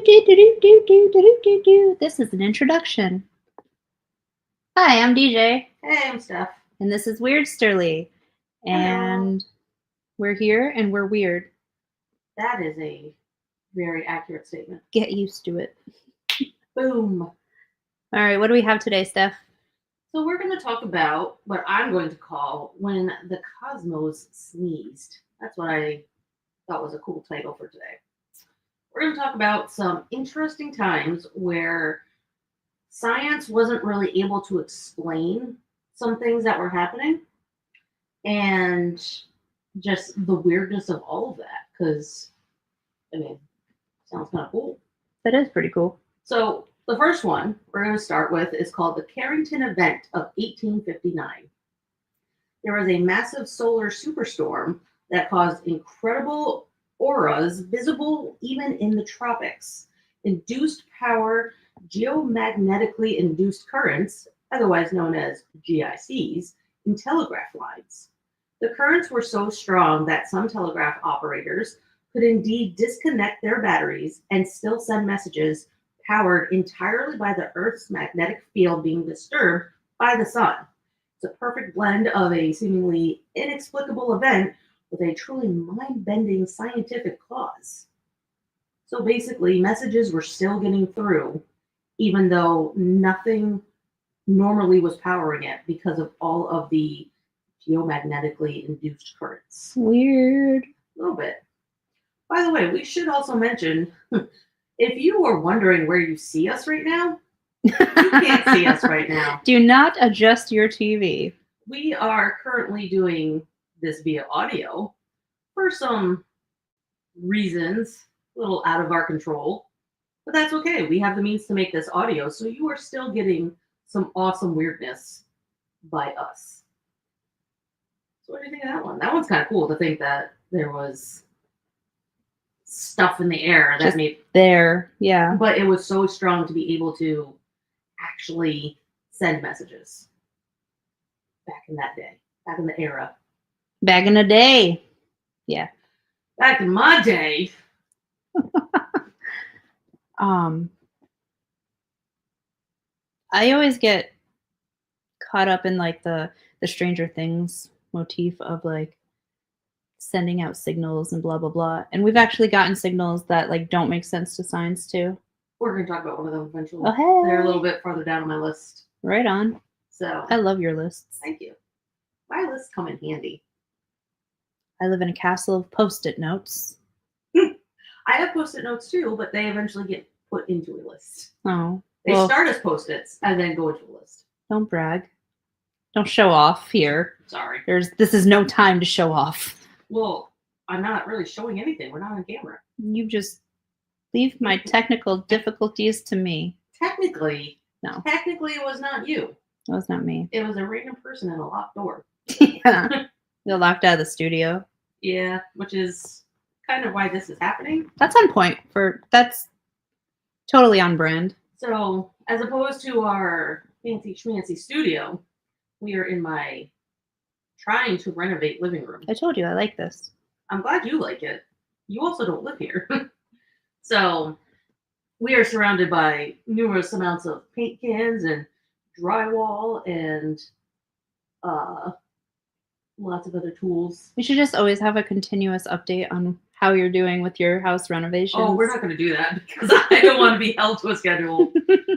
This is an introduction. Hi, I'm DJ. Hey, I'm Steph. And this is Weirdsterly. And we're here and we're weird. That is a very accurate statement. Get used to it. Boom. All right, what do we have today, Steph? So we're going to talk about what I'm going to call When the Cosmos Sneezed. That's what I thought was a cool title for today. We're going to talk about some interesting times where science wasn't really able to explain some things that were happening and just the weirdness of all of that. Because, I mean, sounds kind of cool. That is pretty cool. So the first one we're going to start with is called the Carrington Event of 1859. There was a massive solar superstorm that caused incredible auras visible even in the tropics, induced power, geomagnetically induced currents, otherwise known as GICs, in telegraph lines. The currents were so strong that some telegraph operators could indeed disconnect their batteries and still send messages powered entirely by the Earth's magnetic field being disturbed by the sun. It's a perfect blend of a seemingly inexplicable event with a truly mind-bending scientific cause. So basically, messages were still getting through, even though nothing normally was powering it because of all of the geomagnetically induced currents. Weird. A little bit. By the way, we should also mention, if you were wondering where you see us right now, you can't see us right now. Do not adjust your TV. We are currently doing this via audio for some reasons, a little out of our control, but that's okay. We have the means to make this audio, so you are still getting some awesome weirdness by us. So what do you think of that one? That one's kind of cool to think that there was stuff in the air that Just made there, yeah. But it was so strong to be able to actually send messages back in that day, back in the era. Back in the day. Yeah. Back in my day. I always get caught up in like the Stranger Things motif of like sending out signals and blah blah blah. And we've actually gotten signals that like don't make sense to science too. We're going to talk about one of them eventually. Oh, hey. They're a little bit farther down on my list. Right on. So I love your lists. Thank you. My lists come in handy. I live in a castle of Post-it notes. I have Post-it notes too, but they eventually get put into a list. Oh. They start as Post-its and then go into a list. Don't brag. Don't show off here. Sorry. This is no time to show off. Well, I'm not really showing anything. We're not on camera. You just leave my technical difficulties to me. Technically, no. Technically, it was not you. It was not me. It was a random person in a locked door. Yeah. You're locked out of the studio. Yeah, which is kind of why this is happening. That's on point. That's totally on brand. So, as opposed to our fancy schmancy studio, we are in my trying to renovate living room. I told you I like this. I'm glad you like it. You also don't live here. So we are surrounded by numerous amounts of paint cans and drywall and lots of other tools. We should just always have a continuous update on how you're doing with your house renovations. Oh, we're not going to do that because I don't want to be held to a schedule,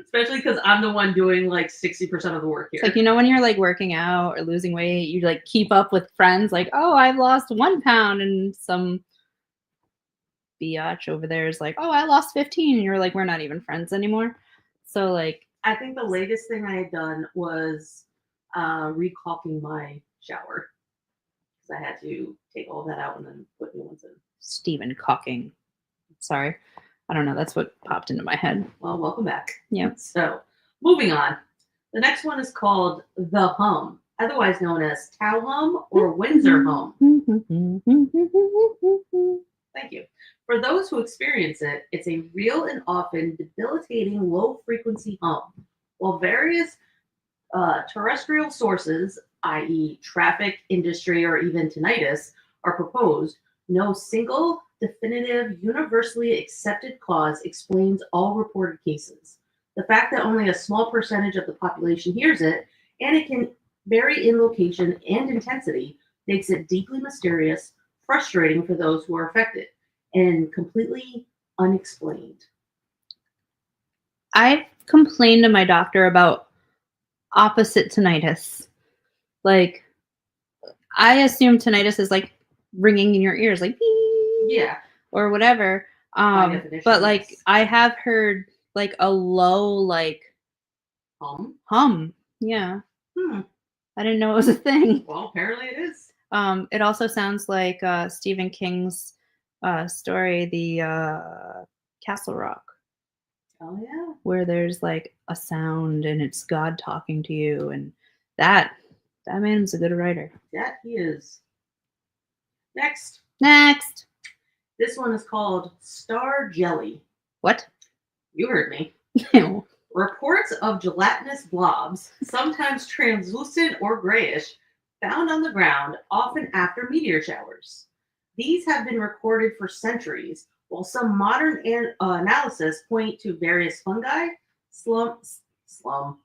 especially because I'm the one doing like 60% of the work here. It's like, you know, when you're like working out or losing weight, you like keep up with friends like, oh, I've lost 1 pound, and some biatch over there is like, oh, I lost 15, and you're like, we're not even friends anymore. So like, I think the latest thing I had done was recalking my shower because I had to take all that out and then put new ones in. Stephen caulking. Sorry. I don't know. That's what popped into my head. Well, welcome back. Yeah. So, moving on. The next one is called The Hum, otherwise known as Tow Hum or Windsor Hum. Thank you. For those who experience it, it's a real and often debilitating low-frequency hum. While various terrestrial sources, i.e. traffic, industry, or even tinnitus, are proposed, no single definitive, universally accepted cause explains all reported cases. The fact that only a small percentage of the population hears it, and it can vary in location and intensity, makes it deeply mysterious, frustrating for those who are affected, and completely unexplained. I've complained to my doctor about opposite tinnitus. Like, I assume tinnitus is like ringing in your ears, like beep, Yeah. or whatever. By definition, But like, yes. I have heard like a low like Hum. Yeah, Hmm. I didn't know it was a thing. Well, apparently it is. It also sounds like Stephen King's story, the Castle Rock, Oh yeah. where there's like a sound and it's God talking to you, and that man's a good writer. That he is. Next. This one is called Star Jelly. What? You heard me. Ew. Reports of gelatinous blobs, sometimes translucent or grayish, found on the ground, often after meteor showers. These have been recorded for centuries, while some modern analysis point to various fungi, slime,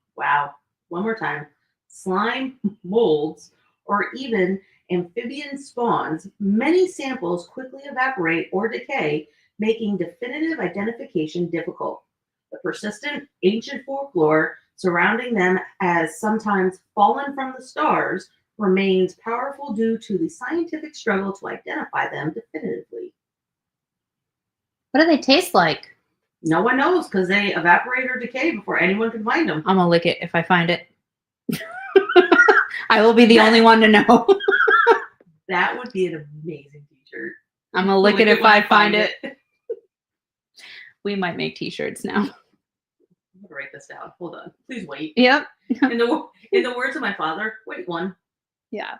molds, or even amphibian spawns. Many samples quickly evaporate or decay, making definitive identification difficult. The persistent ancient folklore surrounding them as sometimes fallen from the stars remains powerful due to the scientific struggle to identify them definitively. What do they taste like? No one knows because they evaporate or decay before anyone can find them. I'm gonna lick it if I find it. I will be the only one to know. That would be an amazing t-shirt. I'm gonna lick it if I find it. We might make t-shirts now. I'm gonna write this down. Hold on. Please wait. Yep. In the words of my father, wait one. Yeah.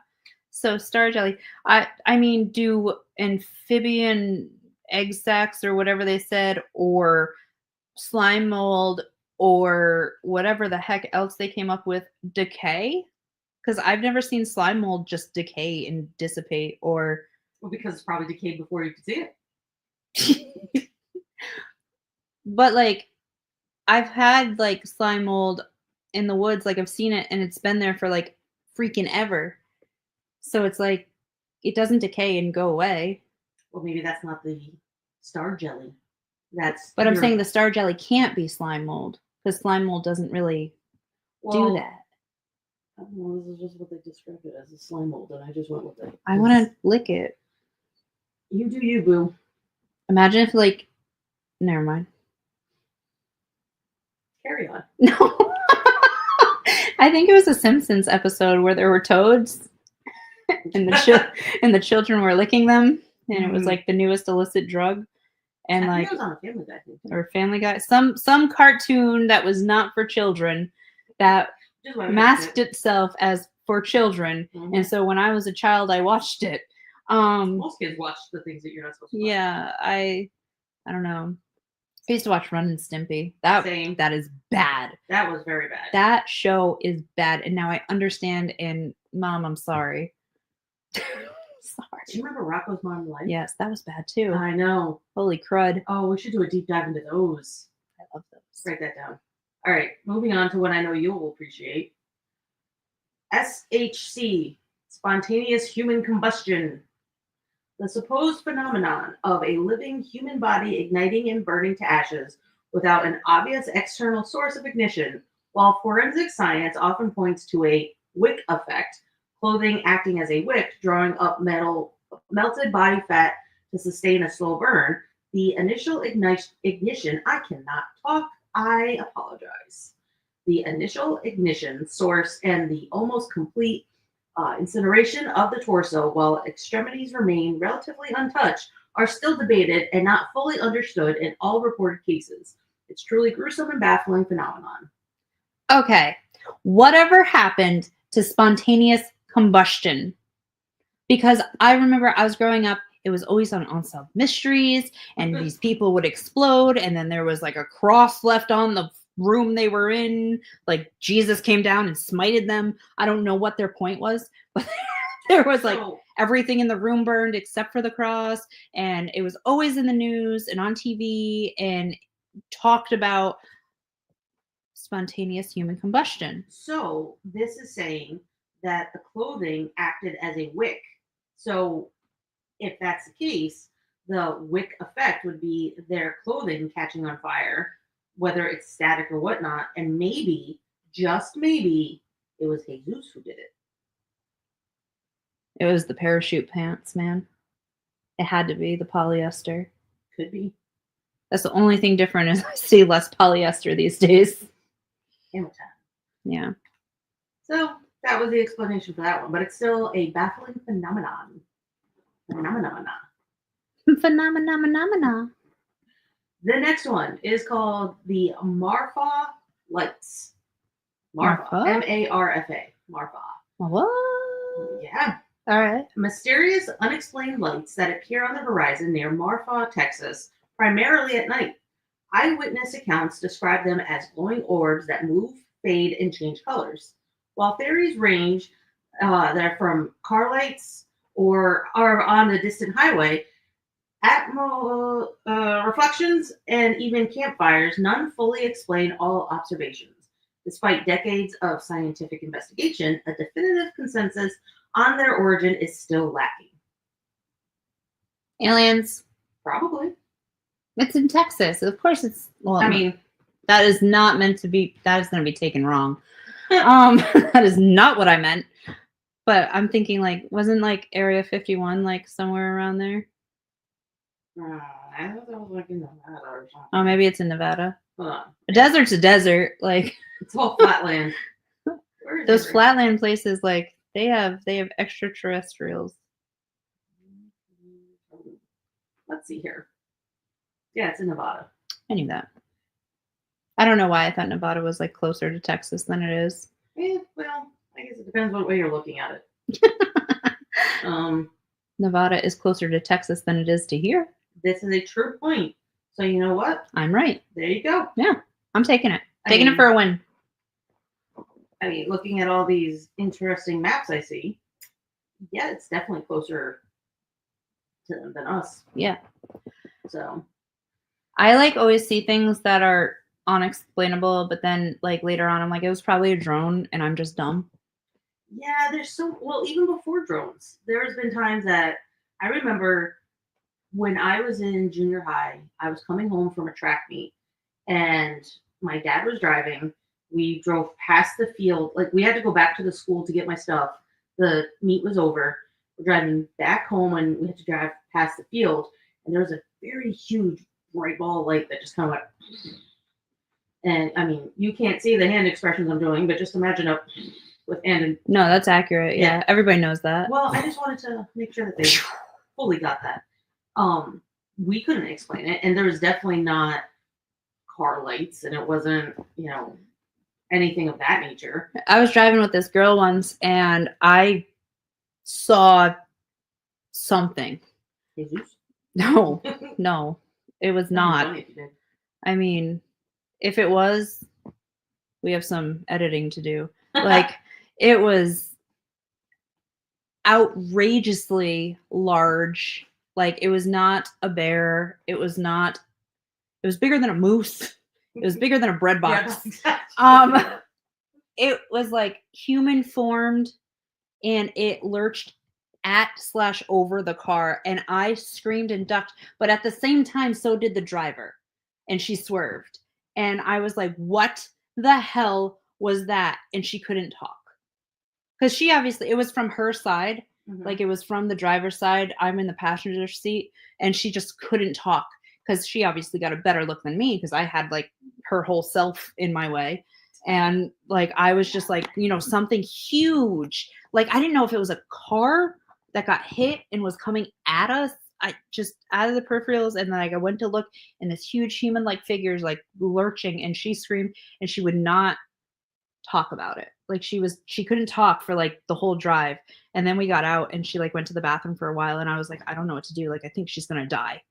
So star jelly. I mean, do amphibian egg sacs or whatever they said, or slime mold, or whatever the heck else they came up with, decay? Because I've never seen slime mold just decay and dissipate, or Well, because it's probably decayed before you could see it. But like, I've had like slime mold in the woods, like I've seen it and it's been there for like freaking ever. So it's like it doesn't decay and go away. Well, maybe that's not the star jelly. That's But I'm saying the star jelly can't be slime mold, because slime mold doesn't really do that. Well, this is just what they described it as, a slime mold, and I just went with it. I want to lick it. You do you, boo. Imagine if like, never mind. Carry on. No. I think it was a Simpsons episode where there were toads and the children were licking them, and it was like the newest illicit drug. And I like, think it was on Family Guy. or Family Guy, some cartoon that was not for children that masked itself as for children. Mm-hmm. And so when I was a child, I watched it. Most kids watch the things that you're not supposed to watch. Yeah, I don't know. I used to watch Ren and Stimpy. That is bad. That was very bad. That show is bad, and now I understand. And Mom, I'm sorry. Sorry. Do you remember Rocco's Modern Life? Yes, that was bad too. I know. Holy crud. Oh, we should do a deep dive into those. I love those. Write that down. All right, moving on to what I know you'll appreciate. SHC, spontaneous human combustion. The supposed phenomenon of a living human body igniting and burning to ashes without an obvious external source of ignition, while forensic science often points to a wick effect, clothing acting as a wick, drawing up melted body fat to sustain a slow burn. The initial ignition, I cannot talk, I apologize. The initial ignition source and the almost complete incineration of the torso, while extremities remain relatively untouched, are still debated and not fully understood in all reported cases. It's truly gruesome and baffling phenomenon. Okay, whatever happened to spontaneous combustion? Because I remember I was growing up, it was always on Unsolved Mysteries, and these people would explode, and then there was like a cross left on the room they were in, like Jesus came down and smited them. I don't know what their point was, but there was like everything in the room burned except for the cross, and it was always in the news and on TV and talked about spontaneous human combustion. So this is saying that the clothing acted as a wick. So if that's the case, the wick effect would be their clothing catching on fire, whether it's static or whatnot, and maybe, just maybe, it was Jesus who did it. It was the parachute pants, man. It had to be the polyester. Could be. That's the only thing different is I see less polyester these days. Hammer Yeah. So that was the explanation for that one, but it's still a baffling phenomenon. Phenomena. Phenomena. The next one is called the Marfa lights. Marfa? M-A-R-F-A. Marfa. What? Yeah. All right. Mysterious, unexplained lights that appear on the horizon near Marfa, Texas, primarily at night. Eyewitness accounts describe them as glowing orbs that move, fade, and change colors. While theories range that are from car lights or are on the distant highway, reflections, and even campfires, none fully explain all observations. Despite decades of scientific investigation, a definitive consensus on their origin is still lacking. Aliens. Probably. It's in Texas. Of course it's, well, I mean, that is not meant to be, that is going to be taken wrong. That is not what I meant. But I'm thinking, like, wasn't like Area 51 like somewhere around there? I thought that was like in Nevada or something. Oh, maybe it's in Nevada. Hold on. A desert's a desert. Like, it's all flatland. Those flatland places, like, they have extraterrestrials. Let's see here. Yeah, it's in Nevada. I knew that. I don't know why I thought Nevada was like closer to Texas than it is. Well, I guess it depends what way you're looking at it. Nevada is closer to Texas than it is to here. This is a true point. So you know what? I'm right. There you go. Yeah, I'm taking it. Taking it for a win. I mean, looking at all these interesting maps I see, yeah, it's definitely closer to them than us. Yeah. So I like always see things that are unexplainable, but then like later on, I'm like, it was probably a drone, and I'm just dumb. Yeah, even before drones, there's been times that I remember when I was in junior high, I was coming home from a track meet, and my dad was driving. We drove past the field. Like, we had to go back to the school to get my stuff. The meet was over. We're driving back home, and we had to drive past the field, and there was a very huge bright ball of light that just kind of went. And I mean, you can't see the hand expressions I'm doing, but just imagine up with hand. And no, that's accurate. Yeah, everybody knows that. Well, I just wanted to make sure that they fully got that. We couldn't explain it, and there was definitely not car lights, and it wasn't, anything of that nature. I was driving with this girl once, and I saw something. Jesus? No, it was not. I mean, if it was, we have some editing to do. Like, it was outrageously large. Like, it was not a bear. It was bigger than a moose. It was bigger than a bread box. Yeah, it was like human formed, and it lurched at/over the car, and I screamed and ducked, but at the same time, so did the driver, and she swerved. And I was like, what the hell was that? And she couldn't talk. Because she obviously, it was from her side. Mm-hmm. Like, it was from the driver's side. I'm in the passenger seat, and she just couldn't talk. Because she obviously got a better look than me, because I had like her whole self in my way. And like, I was just like, something huge. Like, I didn't know if it was a car that got hit and was coming at us. I just out of the peripherals, and then like I went to look, and this huge human-like figure is like lurching, and she screamed, and she would not talk about it. Like, she couldn't talk for like the whole drive. And then we got out, and she like went to the bathroom for a while, and I was like, I don't know what to do. Like, I think she's gonna die.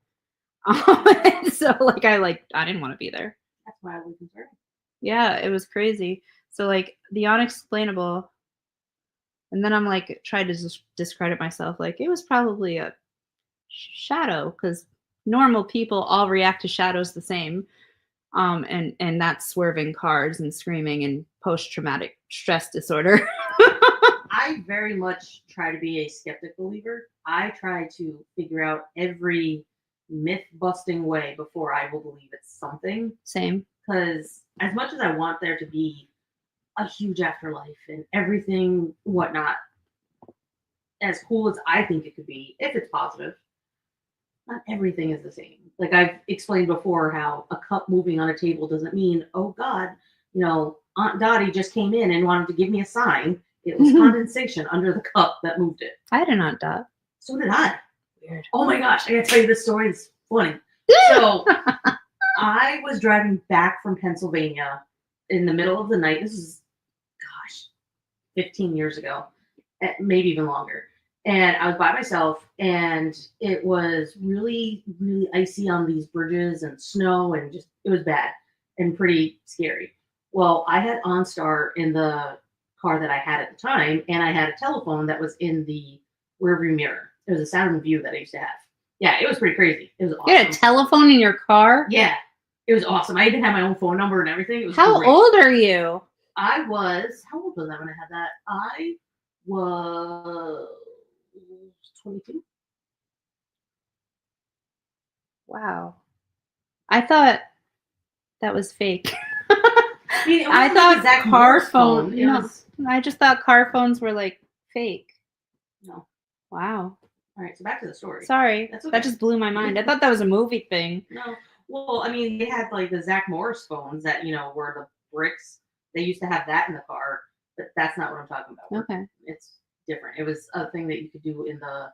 So like I didn't want to be there. That's why I was concerned. Yeah, it was crazy. So like the unexplainable, And then I'm like, trying to discredit myself. Like, it was probably a shadow because normal people all react to shadows the same. And that's swerving cars and screaming and post-traumatic stress disorder. I very much try to be a skeptic believer. I try to figure out every myth busting way before I will believe it's something. Same. Because as much as I want there to be a huge afterlife and everything, whatnot, as cool as I think it could be, if it's positive, not everything is the same. Like I've explained before, how a cup moving on a table doesn't mean, oh God, Aunt Dottie just came in and wanted to give me a sign. It was condensation under the cup that moved it. I had an Aunt Dot. So did I. Weird. Oh my gosh, I gotta tell you this story. It's funny. So I was driving back from Pennsylvania in the middle of the night. This is, 15 years ago, maybe even longer. And I was by myself, and it was really, really icy on these bridges and snow, and just, it was bad and pretty scary. Well, I had OnStar in the car that I had at the time, and I had a telephone that was in the rearview mirror. It was a Saturn View that I used to have. Yeah, it was pretty crazy. It was awesome. You had a telephone in your car? Yeah, it was awesome. I even had my own phone number and everything. It was How great. old are you? How old was I when I had that? I was 22. Wow. I thought that was fake. I mean, I thought that car phone. was... I just thought car phones were like fake. No. Wow. All right, so back to the story. Sorry. That's okay. That just blew my mind. I thought that was a movie thing. No. Well, I mean, they had like the Zach Morris phones that, were the bricks. They used to have that in the car, but that's not what I'm talking about. Okay. It's different. It was a thing that you could do in the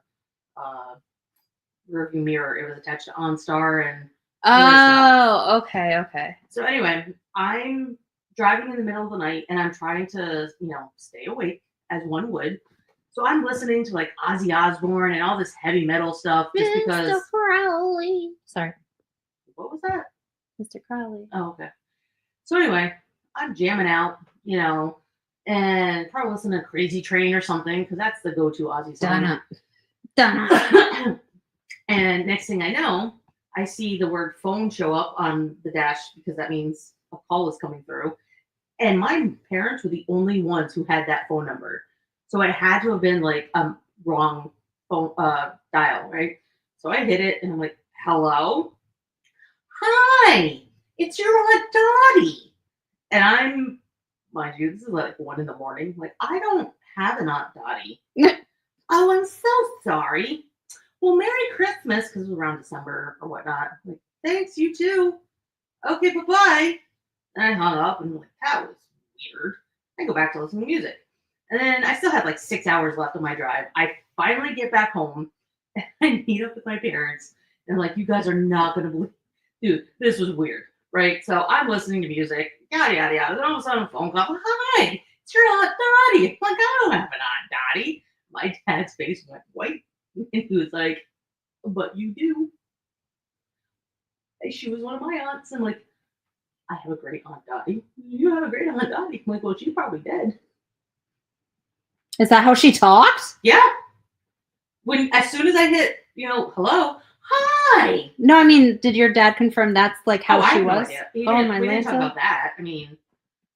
rearview mirror. It was attached to OnStar and... Oh, okay. So anyway, I'm driving in the middle of the night, and I'm trying to, stay awake as one would. So I'm listening to like Ozzy Osbourne and all this heavy metal stuff just because... Mr. Crowley. Sorry. What was that? Mr. Crowley. Oh, okay. So anyway, I'm jamming out, and probably listening to Crazy Train or something, because that's the go-to Ozzy song. Donna. And next thing I know, I see the word phone show up on the dash, because that means a call is coming through. And my parents were the only ones who had that phone number. So it had to have been like a wrong phone dial, right? So I hit it, and I'm like, hello? Hi, it's your Aunt Dottie. And I'm, mind you, this is like 1 a.m. Like, I don't have an Aunt Dottie. Oh, I'm so sorry. Well, Merry Christmas, because it was around December or whatnot. I'm like, thanks, you too. Okay, bye-bye. And I hung up, and I'm like, that was weird. I go back to listen to music. And then I still had like 6 hours left of my drive. I finally get back home, and I meet up with my parents. And I'm like, you guys are not going to believe, dude, this was weird, right? So I'm listening to music, yada, yada, yada. Then all of a sudden, a phone call. Hi, it's your Aunt Dottie. I'm like, I don't have an Aunt Dottie. My dad's face went white. And he was like, but you do. She was one of my aunts. I'm like, I have a great Aunt Dottie. You have a great Aunt Dottie. I'm like, well, she's probably dead. Is that how she talks? Yeah. As soon as I hit, hello, hi. No, I mean, did your dad confirm that's like how she was? No we didn't talk about that. I mean,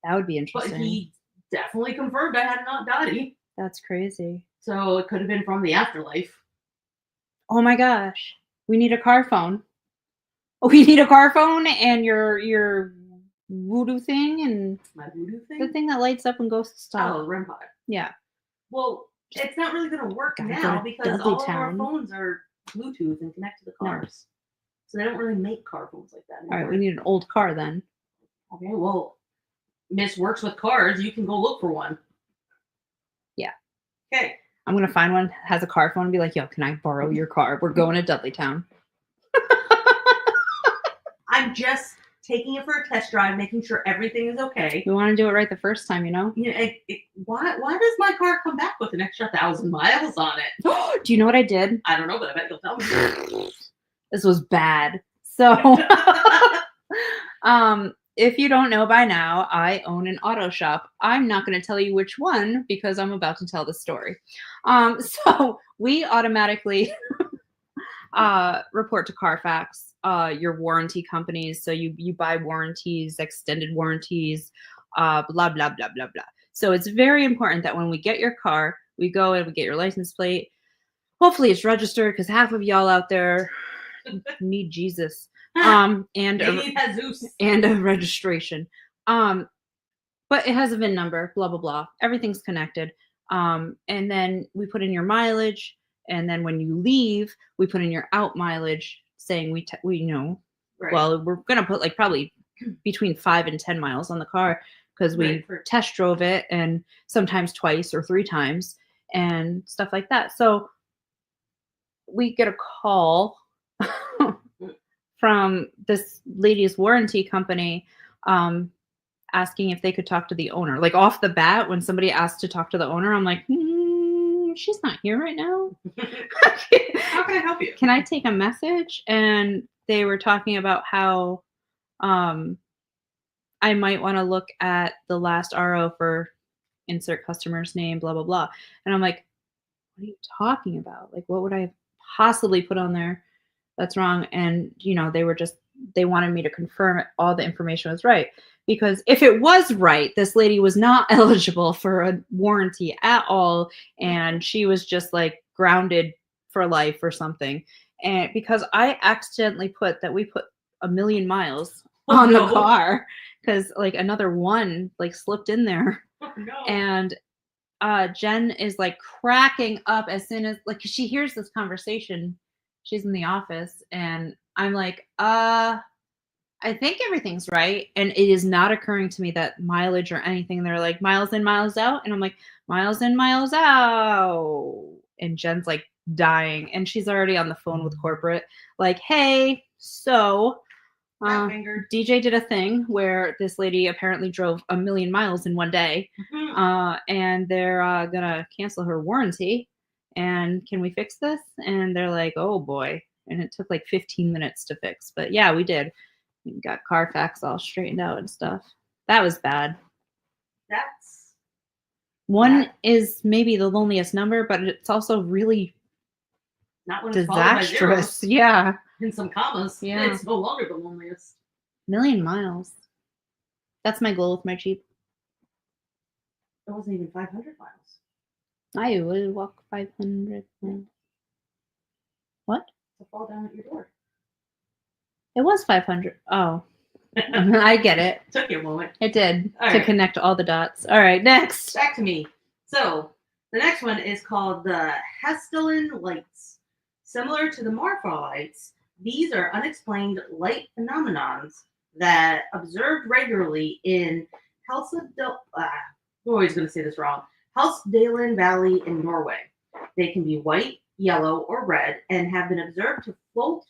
that would be interesting. But he definitely confirmed I had an Aunt Dottie. That's crazy. So it could have been from the afterlife. Oh my gosh. We need a car phone. We need a car phone and your voodoo thing and my voodoo thing? The thing that lights up when ghosts talk. Oh, REM pod. Yeah. Well, it's not really going to work now because all of our phones are Bluetooth and connect to the cars. So they don't really make car phones like that anymore. All right, we need an old car then. Okay, well, Miss works with cars. You can go look for one. Yeah. Okay. I'm going to find one that has a car phone and be like, yo, can I borrow your car? We're going to Dudleytown. I'm just taking it for a test drive, making sure everything is okay. We want to do it right the first time, Yeah. Why does my car come back with an extra 1,000 miles on it? Do you know what I did? I don't know, but I bet you'll tell me. This was bad. So, if you don't know by now, I own an auto shop. I'm not going to tell you which one because I'm about to tell the story. So we automatically report to Carfax your warranty companies. So you buy warranties, extended warranties, blah blah blah blah blah. So it's very important that when we get your car, we go and we get your license plate. Hopefully it's registered because half of y'all out there need Jesus. And a registration. But it has a VIN number, blah blah blah. Everything's connected. And then we put in your mileage, and then when you leave, we put in your out mileage, saying we know. Right. Well, we're gonna put like probably between 5 and 10 miles on the car because we test drove it, and sometimes twice or 3 times and stuff like that. So we get a call from this lady's warranty company asking if they could talk to the owner. Like off the bat, when somebody asked to talk to the owner, I'm like, she's not here right now. How can I help you? Can I take a message? And they were talking about how I might want to look at the last RO for insert customer's name, blah, blah, blah. And I'm like, what are you talking about? Like, what would I possibly put on there that's wrong? And, they wanted me to confirm all the information was right. Because if it was right, this lady was not eligible for a warranty at all. And she was just like grounded for life or something. And because I accidentally put that we put 1 million miles on the car, because like another one like slipped in there. Oh, no. And Jen is like cracking up as soon as like she hears this conversation. She's in the office and I'm like, I think everything's right. And it is not occurring to me that mileage or anything. They're like miles in, miles out. And I'm like, miles in, miles out. And Jen's like dying. And she's already on the phone with corporate. Like, hey, so DJ did a thing where this lady apparently drove 1 million miles in one day. Mm-hmm. And they're going to cancel her warranty. And can we fix this? And they're like, oh boy. And it took like 15 minutes to fix. But yeah, we did. We got Carfax all straightened out and stuff. That was bad. That's one is maybe the loneliest number, but it's also really not when disastrous. Yeah. In some commas. Yeah. It's no longer the loneliest. 1 million miles. That's my goal with my Jeep. It wasn't even 500 miles. I would walk 500 miles. What? To fall down at your door. It was 500. Oh. I get it. Took you a moment. It did. To connect all the dots. All right, next. Back to me. So, the next one is called the Hiccuped lights. Similar to the Marfa lights, these are unexplained light phenomenons that observed regularly in I'm always going to say this wrong. Helsdalen Valley in Norway. They can be white, yellow, or red and have been observed to float,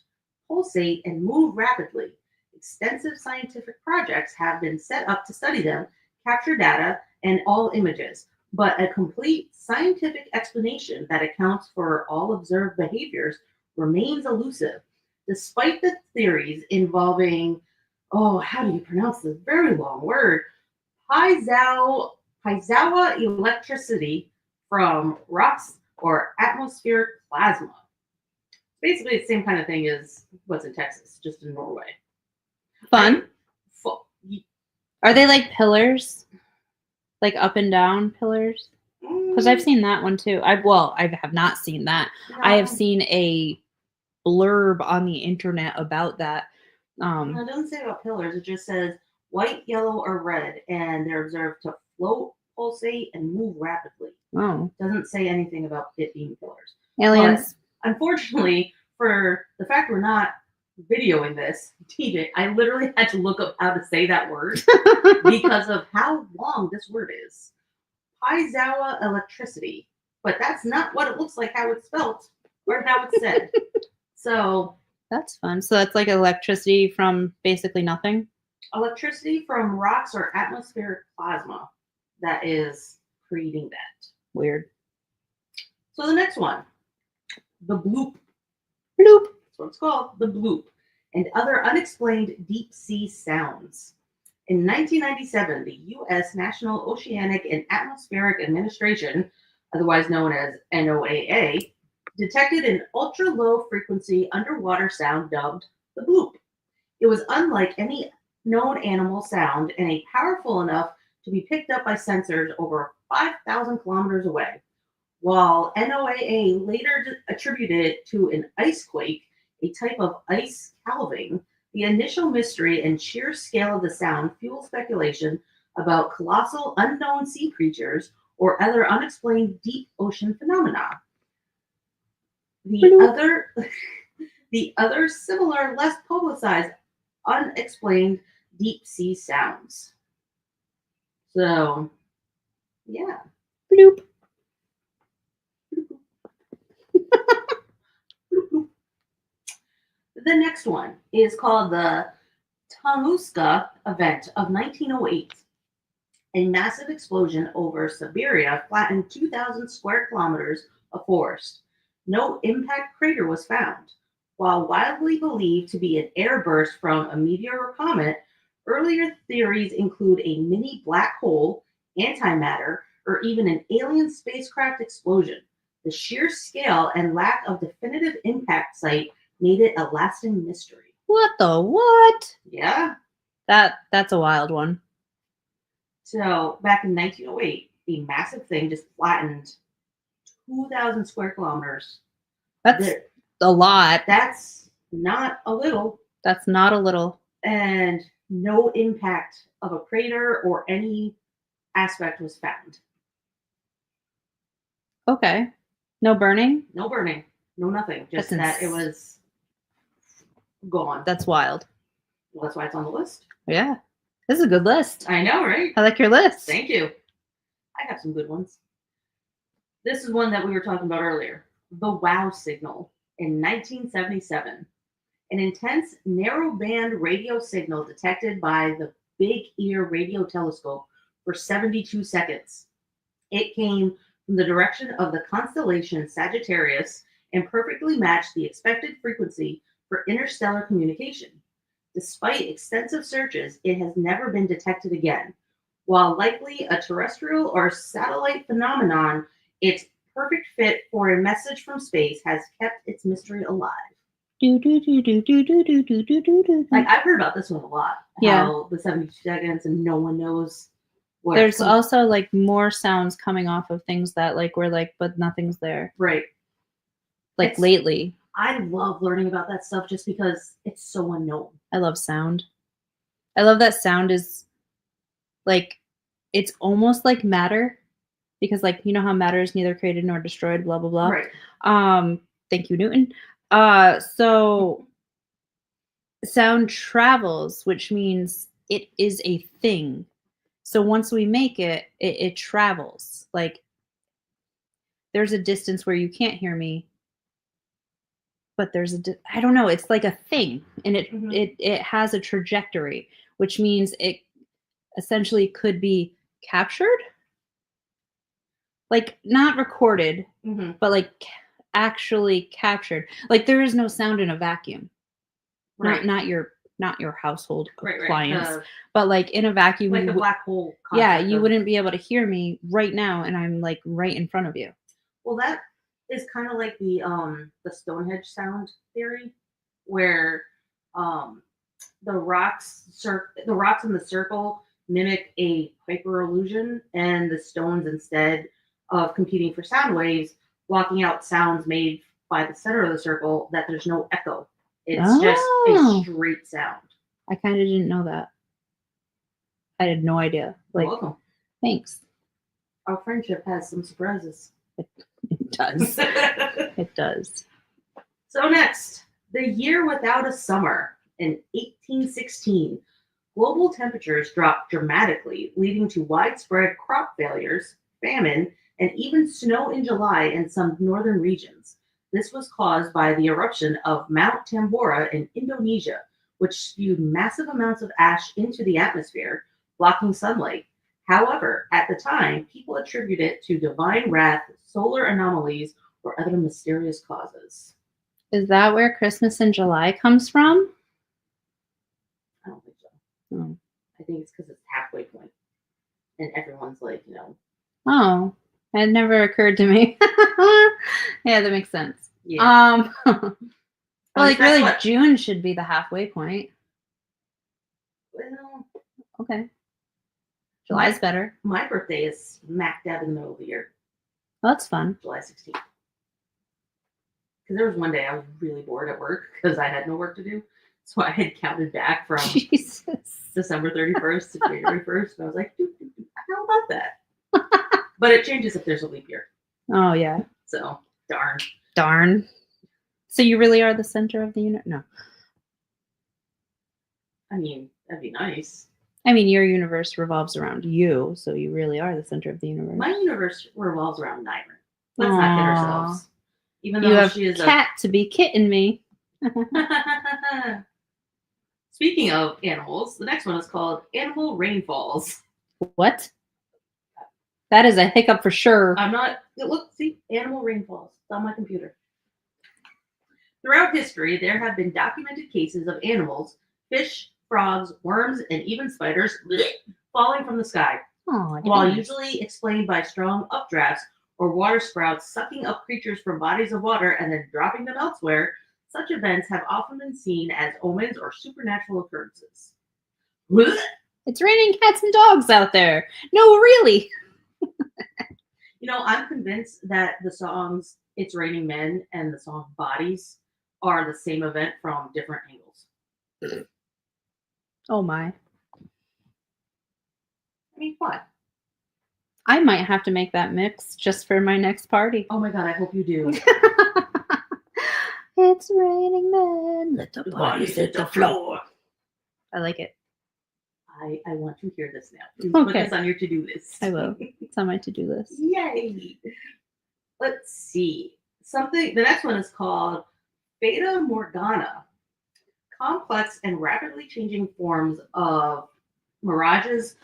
pulsate, and move rapidly. Extensive scientific projects have been set up to study them, capture data, and all images, but a complete scientific explanation that accounts for all observed behaviors remains elusive, despite the theories involving, how do you pronounce this very long word? Paizawa electricity from rocks or atmospheric plasma. Basically, the same kind of thing as what's in Texas, just in Norway. Fun. Are they like pillars? Like up and down pillars? Because I've seen that one too. I have not seen that. No. I have seen a blurb on the internet about that. No, it doesn't say about pillars. It just says white, yellow, or red, and they're observed to float, pulsate, and move rapidly. Oh. It doesn't say anything about it being pillars. Aliens. But unfortunately, for the fact we're not videoing this, TJ, I literally had to look up how to say that word because of how long this word is. Paizawa electricity. But that's not what it looks like how it's spelled or how it's said. So that's fun. So that's like electricity from basically nothing? Electricity from rocks or atmospheric plasma that is creating that. Weird. So the next one, the bloop. Bloop. That's what it's called, the bloop. And other unexplained deep sea sounds. In 1997, the U.S. National Oceanic and Atmospheric Administration, otherwise known as NOAA, detected an ultra-low frequency underwater sound dubbed the bloop. It was unlike any known animal sound and powerful enough to be picked up by sensors over 5,000 kilometers away. While NOAA later attributed it to an ice quake, a type of ice calving, the initial mystery and sheer scale of the sound fueled speculation about colossal unknown sea creatures or other unexplained deep ocean phenomena. The other similar, less publicized, unexplained deep sea sounds. So, yeah. Bloop. The next one is called the Tunguska event of 1908. A massive explosion over Siberia flattened 2,000 square kilometers of forest. No impact crater was found. While widely believed to be an airburst from a meteor or comet, earlier theories include a mini black hole, antimatter, or even an alien spacecraft explosion. The sheer scale and lack of definitive impact site made it a lasting mystery. What the what? Yeah. That's a wild one. So back in 1908, a massive thing just flattened 2,000 square kilometers. That's a lot. That's not a little. That's not a little. And no impact of a crater or any aspect was found. Okay. No burning? No burning. No nothing. Just that it was gone. That's wild. Well, that's why it's on the list. Yeah. This is a good list. I know, right? I like your list. Thank you. I have some good ones. This is one that we were talking about earlier. The WOW signal in 1977. An intense narrow-band radio signal detected by the Big Ear radio telescope for 72 seconds. It came from the direction of the constellation Sagittarius and perfectly matched the expected frequency for interstellar communication. Despite extensive searches, it has never been detected again. While likely a terrestrial or satellite phenomenon, its perfect fit for a message from space has kept its mystery alive. Like, I've heard about this one a lot. Yeah. How the 72 seconds and no one knows what. There's also like more sounds coming off of things that like we're like, but nothing's there. Right. Like lately. I love learning about that stuff just because it's so unknown. I love sound. I love that sound is like, it's almost like matter because like, you know how matter is neither created nor destroyed, blah, blah, blah. Right. Thank you, Newton. So sound travels, which means it is a thing. So once we make it, it travels. Like there's a distance where you can't hear me, but there's I don't know. It's like a thing, and it has a trajectory, which means it essentially could be captured, like not recorded, but like actually captured. Like there is no sound in a vacuum. Right. Not your household appliance, but like in a vacuum, like the black hole. Yeah, you wouldn't be able to hear me right now, and I'm like right in front of you. Well, that is kind of like the Stonehenge sound theory, where the rocks in the circle mimic a Kuiper illusion, and the stones, instead of competing for sound waves, blocking out sounds made by the center of the circle, that there's no echo. It's just a straight sound. I kind of didn't know that. I had no idea. Like, you're welcome. Thanks. Our friendship has some surprises. It does. It does. So next, the year without a summer in 1816. Global temperatures dropped dramatically, leading to widespread crop failures, famine, and even snow in July in some northern regions. This was caused by the eruption of Mount Tambora in Indonesia, which spewed massive amounts of ash into the atmosphere, blocking sunlight. However, at the time, people attributed it to divine wrath, solar anomalies, or other mysterious causes. Is that where Christmas in July comes from? I don't think so. Oh. I think it's because it's halfway point, and everyone's like, Oh, it never occurred to me. Yeah, that makes sense. yeah. Well, like that's really, what- June should be the halfway point. Well, Okay, July's better. my birthday is smack dab in the middle of the year, Well, that's fun. July 16th. Because there was one day I was really bored at work because I had no work to do. So I had counted back from Jesus. December 31st to January 1st. And I was like, how about that? But it changes if there's a leap year. Oh yeah. So, darn. Darn. So you really are the center of the universe? No. I mean, that'd be nice. I mean, your universe revolves around you, so you really are the center of the universe. My universe revolves around Nyra. Let's not kid ourselves. Even You though have she is cat to be kitten me. Speaking of animals, the next one is called Animal Rainfalls. What? That is a hiccup for sure. I'm not. Look, see, Animal Rainfalls. It's on my computer. Throughout history, there have been documented cases of animals, fish, frogs, worms, and even spiders falling from the sky. Oh, While usually explained by strong updrafts or water sprouts sucking up creatures from bodies of water and then dropping them elsewhere, such events have often been seen as omens or supernatural occurrences. It's raining cats and dogs out there. No, really. I'm convinced that the songs It's Raining Men and the song Bodies are the same event from different angles. Oh my. I mean, what? I might have to make that mix just for my next party. Oh my god, I hope you do. It's raining men. Let the Bodies hit the floor. I like it. I want to hear this now. Please put Okay. this on your to-do list. I will. It's on my to-do list. Yay! Let's see. The next one is called Fata Morgana. Complex and rapidly changing forms of mirages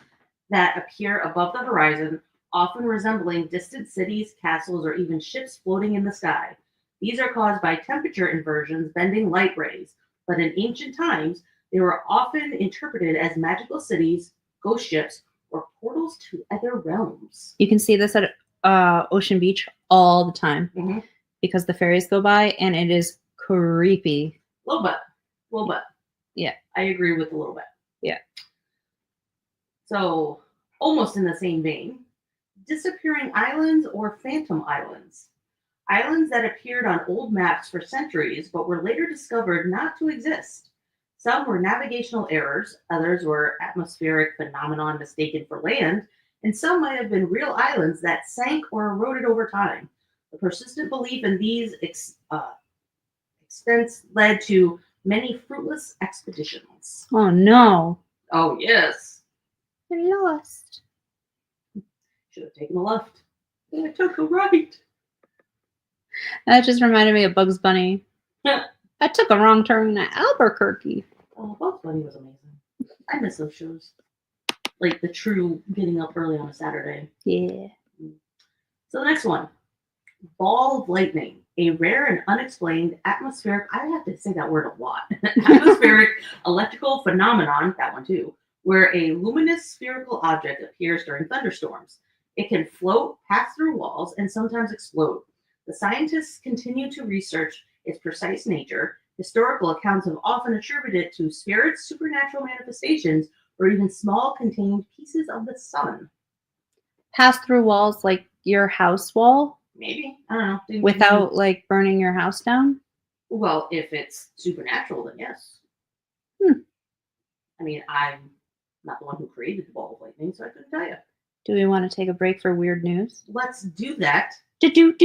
that appear above the horizon, often resembling distant cities, castles, or even ships floating in the sky. These are caused by temperature inversions bending light rays, but in ancient times, they were often interpreted as magical cities, ghost ships, or portals to other realms. You can see this at Ocean Beach all the time because the ferries go by and it is creepy. A little bit. Yeah. I agree with a little bit. Yeah. So, almost in the same vein, disappearing islands or phantom islands. Islands that appeared on old maps for centuries but were later discovered not to exist. Some were navigational errors, others were atmospheric phenomenon mistaken for land, and some might have been real islands that sank or eroded over time. The persistent belief in these extents led to many fruitless expeditions. Oh no. Oh, yes. I lost. Should have taken a left. I took a right. That just reminded me of Bugs Bunny. I took a wrong turn to Albuquerque. Oh, Bugs Bunny was amazing. I miss those shows. Like the true getting up early on a Saturday. Yeah. So the next one. Ball of lightning. A rare and unexplained atmospheric, I have to say that word a lot. Atmospheric electrical phenomenon, that one too, where a luminous spherical object appears during thunderstorms. It can float, pass through walls, and sometimes explode. The scientists continue to research its precise nature. Historical accounts have often attributed it to spirits, supernatural manifestations, or even small contained pieces of the sun. Pass through walls like your house wall? Maybe. I don't know. Without like burning your house down? Well, if it's supernatural, then yes. I mean, I'm not the one who created the ball of lightning, so I couldn't tell you. Do we want to take a break for weird news? Let's do that. Do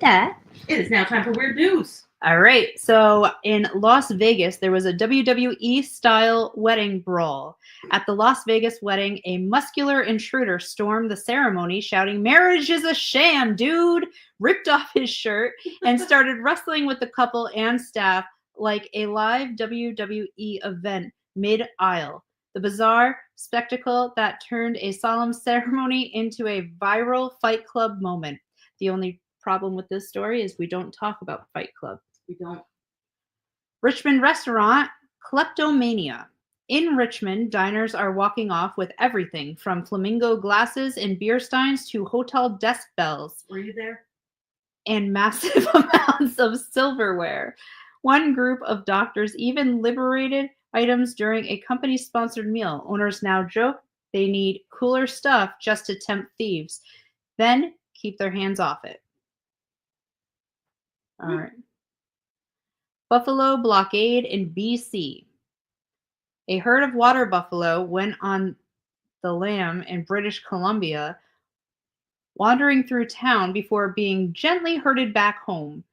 that. It is now time for weird news. All right. So in Las Vegas, there was a WWE style wedding brawl. At the Las Vegas wedding, a muscular intruder stormed the ceremony, shouting, "Marriage is a sham, dude!" ripped off his shirt, and started wrestling with the couple and staff like a live WWE event mid-aisle. The bizarre spectacle that turned a solemn ceremony into a viral Fight Club moment. The only problem with this story is we don't talk about Fight Club. We don't. Richmond restaurant kleptomania. In Richmond, diners are walking off with everything from flamingo glasses and beer steins to hotel desk bells Were you there? and massive amounts of silverware. One group of doctors even liberated items during a company sponsored meal. Owners now joke they need cooler stuff just to tempt thieves, then keep their hands off it. All right. Buffalo blockade in BC. A herd of water buffalo went on the lam in British Columbia, wandering through town before being gently herded back home.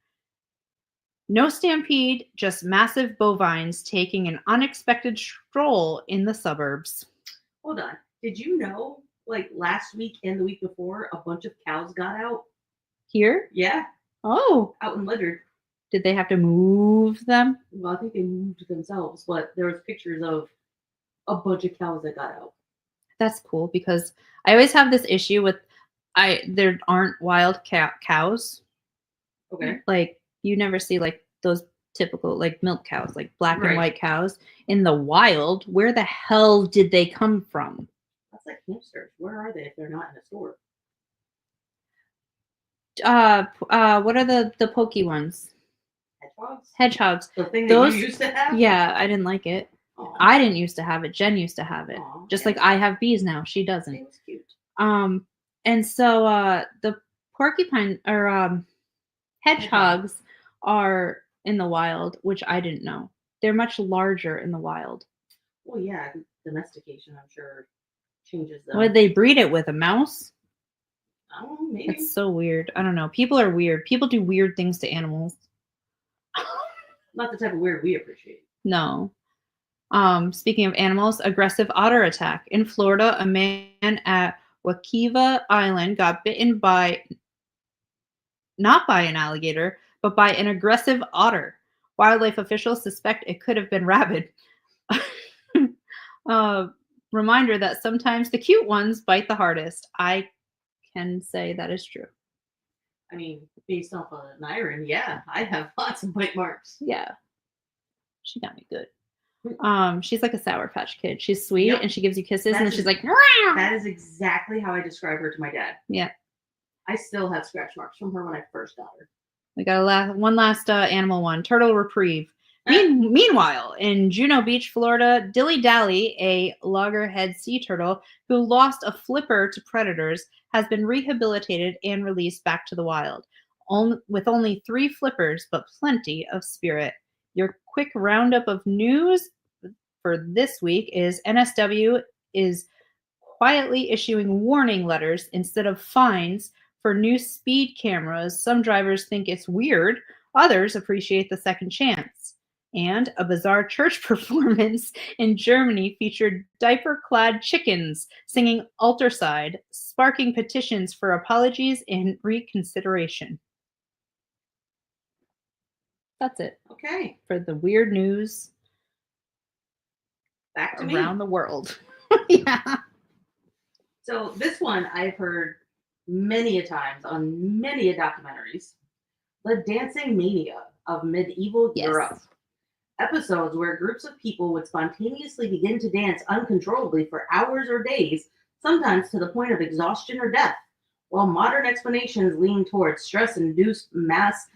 No stampede, just massive bovines taking an unexpected stroll in the suburbs. Hold on. Did you know, like last week and the week before, a bunch of cows got out? Here? Yeah, Oh, out in Ledyard. did they have to move them? Well, I think they moved themselves, but there was pictures of a bunch of cows that got out. That's cool because I always have this issue with there aren't wild cows. Okay. Like you never see like those typical like milk cows, like black and Right. white cows in the wild. Where the hell did they come from? That's like hamsters. Where are they if they're not in a store? What are the pokey ones? Hedgehogs? Hedgehogs. The thing Those, that you used to have? Yeah, I didn't like it. Aww. I didn't used to have it. Jen used to have it. Aww, Just yeah. like I have bees now. She doesn't. It was cute. And so the porcupine or hedgehogs are in the wild, which I didn't know. They're much larger in the wild. Well, yeah, domestication, I'm sure, changes them. Would they breed it with a mouse? I don't know, maybe. That's so weird. I don't know. People are weird. People do weird things to animals. Not the type of weird we appreciate. No. Speaking of animals, aggressive otter attack. In Florida, a man at Wakiva Island got bitten not by an alligator, but by an aggressive otter. Wildlife officials suspect it could have been rabid. Reminder that sometimes the cute ones bite the hardest. I can say that is true. I mean, based off of Nyron, yeah, I have lots of bite marks. Yeah. She got me good. She's like a Sour Patch Kid. She's sweet Yep. and she gives you kisses and then she's like, that is exactly how I describe her to my dad. Yeah. I still have scratch marks from her when I first got her. We got one last animal one. Turtle reprieve. Meanwhile, in Juno Beach, Florida, Dilly Dally, a loggerhead sea turtle who lost a flipper to predators, has been rehabilitated and released back to the wild. With only 3 flippers, but plenty of spirit. Your quick roundup of news for this week is NSW is quietly issuing warning letters instead of fines for new speed cameras. Some drivers think it's weird. Others appreciate the second chance. And a bizarre church performance in Germany featured diaper-clad chickens singing Alterside, sparking petitions for apologies and reconsideration. That's it. Okay. For the weird news back to around me. The world. Yeah. So this one I've heard many a times on many a documentaries. The dancing mania of medieval Europe. Episodes where groups of people would spontaneously begin to dance uncontrollably for hours or days, sometimes to the point of exhaustion or death. While modern explanations lean towards stress-induced mass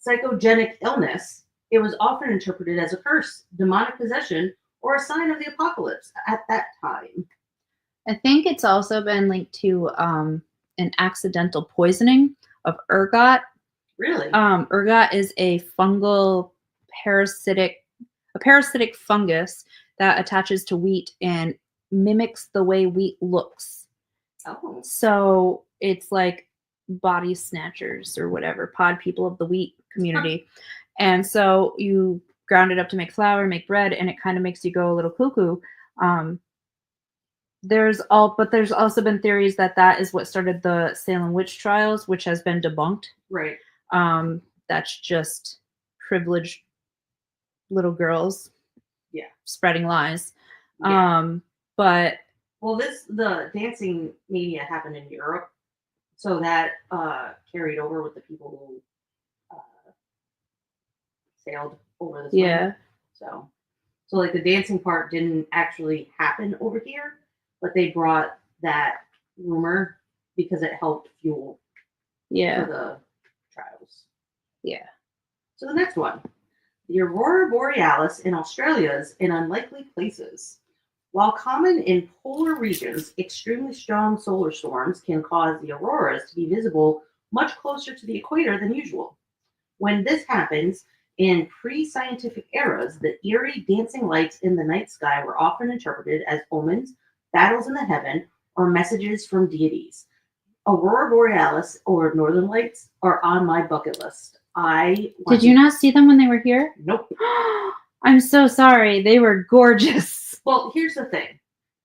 psychogenic illness, it was often interpreted as a curse, demonic possession, or a sign of the apocalypse at that time. I think it's also been linked to an accidental poisoning of ergot. Really? Ergot is a parasitic fungus that attaches to wheat and mimics the way wheat looks. Oh. So it's like body snatchers or whatever, pod people of the wheat community. And so you ground it up to make flour, make bread, and it kind of makes you go a little cuckoo. There's also been theories that is what started the Salem witch trials, which has been debunked. Right. That's just privileged little girls. Yeah. Spreading lies. Yeah. But the dancing mania happened in Europe, so that carried over with the people who sailed over the swing. Yeah. So So like the dancing part didn't actually happen over here, but they brought that rumor because it helped fuel Yeah. for the trials. Yeah. So the next one, the aurora borealis in Australia's in unlikely places. While common in polar regions, extremely strong solar storms can cause the auroras to be visible much closer to the equator than usual. When this happens, in pre-scientific eras, the eerie dancing lights in the night sky were often interpreted as omens, battles in the heaven, or messages from deities. Aurora borealis or northern lights are on my bucket list. Did you not see them when they were here? Nope. I'm so sorry. They were gorgeous. Well, here's the thing.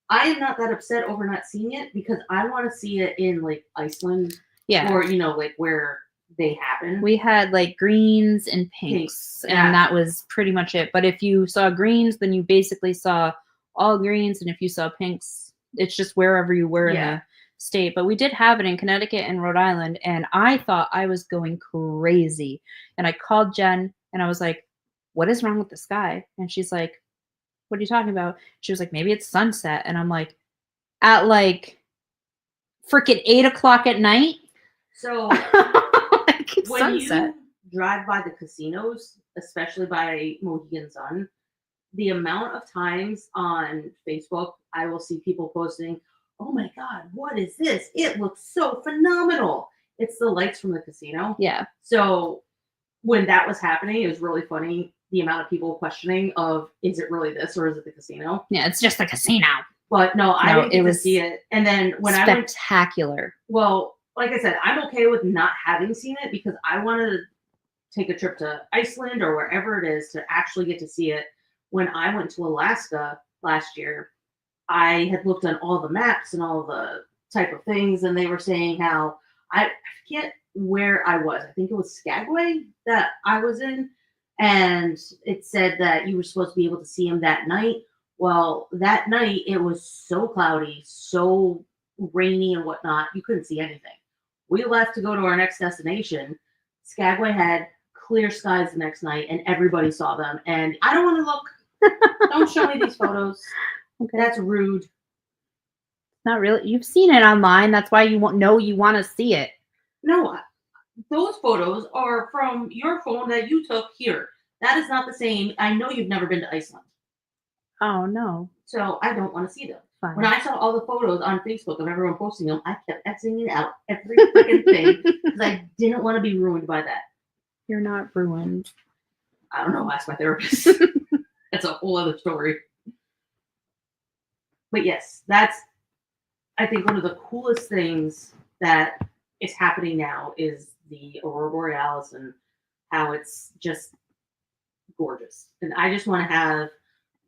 I am not that upset over not seeing it because I want to see it in like Iceland or like where they happen. We had like greens and pinks, and that was pretty much it. But if you saw greens, then you basically saw all greens, and if you saw pinks, it's just wherever you were in the state. But we did have it in Connecticut and Rhode Island, and I thought I was going crazy. And I called Jen, and I was like, "What is wrong with the sky?" And she's like, "What are you talking about?" She was like, "Maybe it's sunset." And I'm like, at like freaking 8:00 at night. So when sunset. you drive by the casinos, especially by Mohegan Sun, the amount of times on Facebook I will see people posting, "Oh my God, what is this? It looks so phenomenal." It's the lights from the casino. Yeah. So when that was happening, it was really funny. The amount of people questioning of, is it really this or is it the casino? Yeah, it's just a casino. But no, I didn't get to see it. And then when I went, spectacular. Well, like I said, I'm okay with not having seen it because I wanted to take a trip to Iceland or wherever it is to actually get to see it. When I went to Alaska last year, I had looked on all the maps and all the type of things, and they were saying how I forget where I was. I think it was Skagway that I was in, and it said that you were supposed to be able to see him that night. Well, that night it was so cloudy, so rainy and whatnot, you couldn't see anything. We left to go to our next destination. Skagway had clear skies the next night, and everybody saw them. And I don't want to look. Don't show me these photos. Okay. That's rude. Not really. You've seen it online. That's why you know you want to see it. No, those photos are from your phone that you took here. That is not the same. I know you've never been to Iceland. Oh, no. So I don't want to see them. Fine. When I saw all the photos on Facebook of everyone posting them, I kept Xing it out every freaking thing because I didn't want to be ruined by that. You're not ruined. I don't know. Ask my therapist. That's a whole other story. But yes, that's, I think, one of the coolest things that is happening now is the aurora borealis and how it's just gorgeous. And I just want to have